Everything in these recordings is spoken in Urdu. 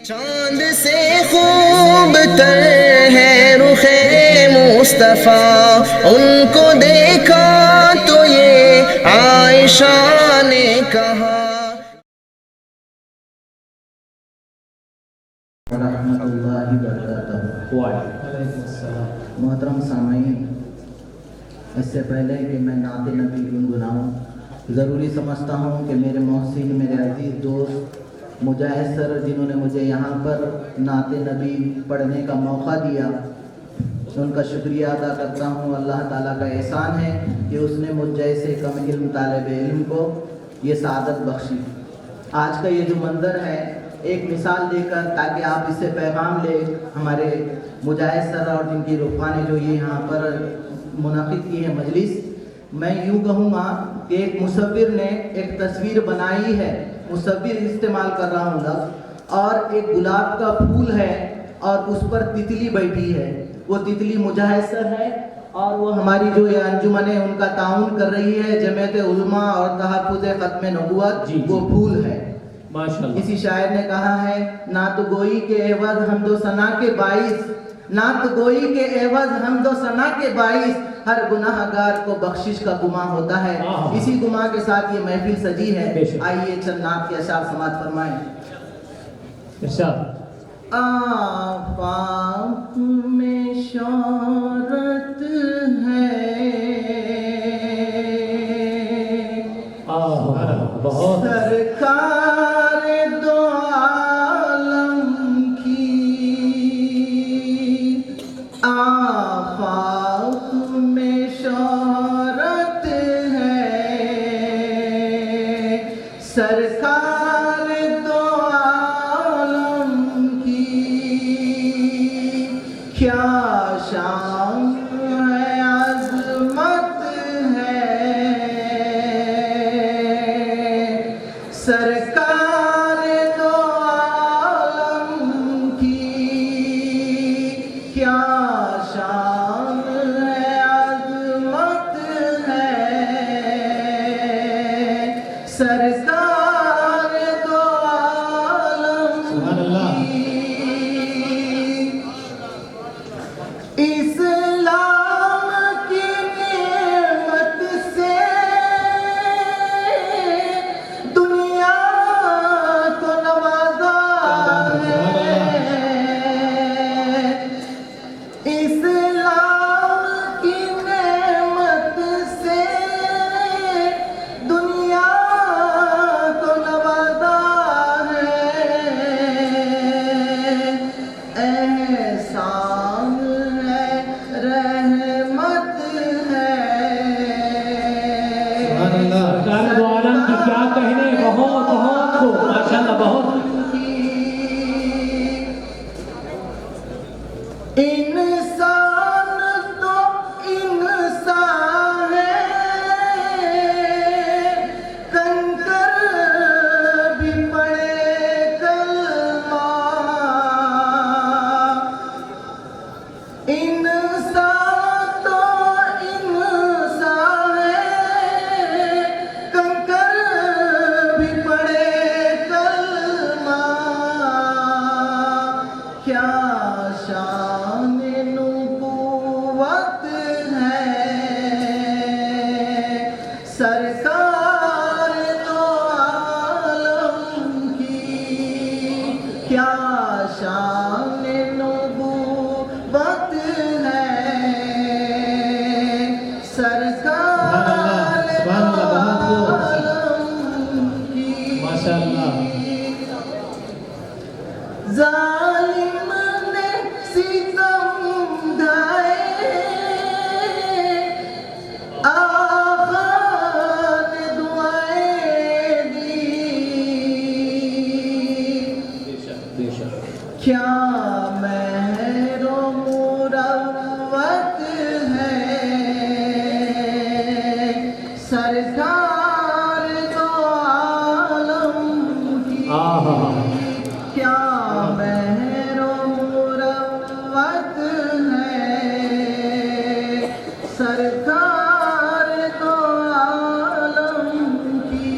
چاند سے خوب تر ہے رخ مصطفیٰ، ان کو دیکھا تو یہ عائشہ نے کہا۔ ورحمۃ اللہ وبرکاتہ۔ وعلیکم السلام۔ محترم سامعین، اس سے پہلے کہ میں نعت نبی گنگناؤں، ضروری سمجھتا ہوں کہ میرے محسن، میرے عزیز دوست مجاہد سر، جنہوں نے مجھے یہاں پر نعت نبی پڑھنے کا موقع دیا، ان کا شکریہ ادا کرتا ہوں۔ اللہ تعالیٰ کا احسان ہے کہ اس نے مجھ جیسے کم علم طالب علم کو یہ سعادت بخشی۔ آج کا یہ جو منظر ہے، ایک مثال دے کر تاکہ آپ اس سے پیغام لے، ہمارے مجاہد سر اور جن کی رخوہ نے جو یہ یہاں پر منعقد کی ہے مجلس، میں یوں کہوں گا کہ ایک مصور نے ایک تصویر بنائی ہے، مصور استعمال کر رہا ہوں لفظ، اور ایک گلاب کا پھول ہے اور اس پر تتلی بیٹھی ہے۔ وہ تتلی مجاہد سر ہے اور وہ ہماری جو یہ انجمن ہے ان کا تعاون کر رہی ہے، جمعیت علماء اور تحفظ ختم نبوت، وہ پھول ہے۔ کسی شاعر نے کہا ہے، نعت گوئی کے عوض حمد و ثنا کے باعث، نعت گوئی کے عوض حمد و ثنا کے باعث ہر گناہ گار کو بخشش کا گماں ہوتا ہے۔ اسی گماں کے ساتھ یہ محفل سجی ہے۔ آئیے چند نعت کے اشعار سماعت فرمائیں۔ آفاق میں شہرت ہے، سرکار دو عالم کی، آفاق میں شہرت ہے، سرکار دو عالم کی، کیا شان ہے، عظمت ہے، سرکار دو عالم کی، کیا شان ہے، عظمت ہے، سرکار دو عالم کی۔ اسلام کی نعمت سے دنیا کو نوازا ہے، اسلام کی نعمت سے دنیا کو نوازا ہے، احسان ہے، رحمت ہے، سرکار دو عالم کی کیا کہنے، بہت بہت خوب، ماشاءاللہ بہت۔ انسان تو انسان ہے، کنکر بھی پڑے کلمہ، انسان تو انسان ہے، کنکر بھی پڑے کلمہ، کیا شان نبوت ہے، سرکار دو عالم کی، کیا شان نبوت ہے، سرکار دو عالم کی۔ ظالم نے ستم ڈھائے، آقا نے دعائیں دی، کیا مہر و مروت ہے، سرکار دو عالم کی، کیا مہر و مروت ہے، سرکار دو عالم کی،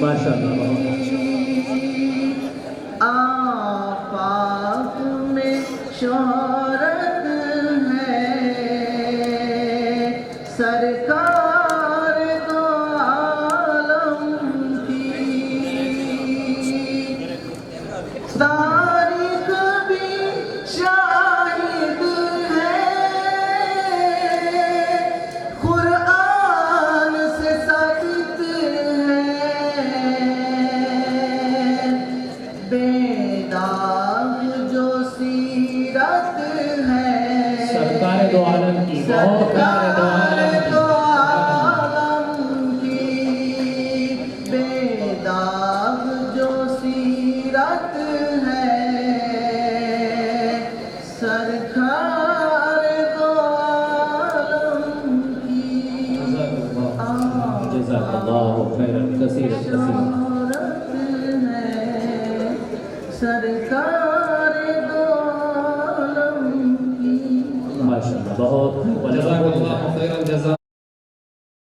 ماشاءاللہ بہت۔ آفاق شہرت ہے سرکار دو عالم کی تاریخ بھی شاہد ہے قرآن سے ثابت ہے بے داغ جو سیرت ہے سرکار دو عالم کی سرکار دو عالم کی بے داغ جو سیرت ہے سرکار دو عالم کی جزاک اللہ خیرا کثیر شہرت ہے سرکار دو عالم کی ماشاء اللہ بہت جزاک اللہ خیرا جزاک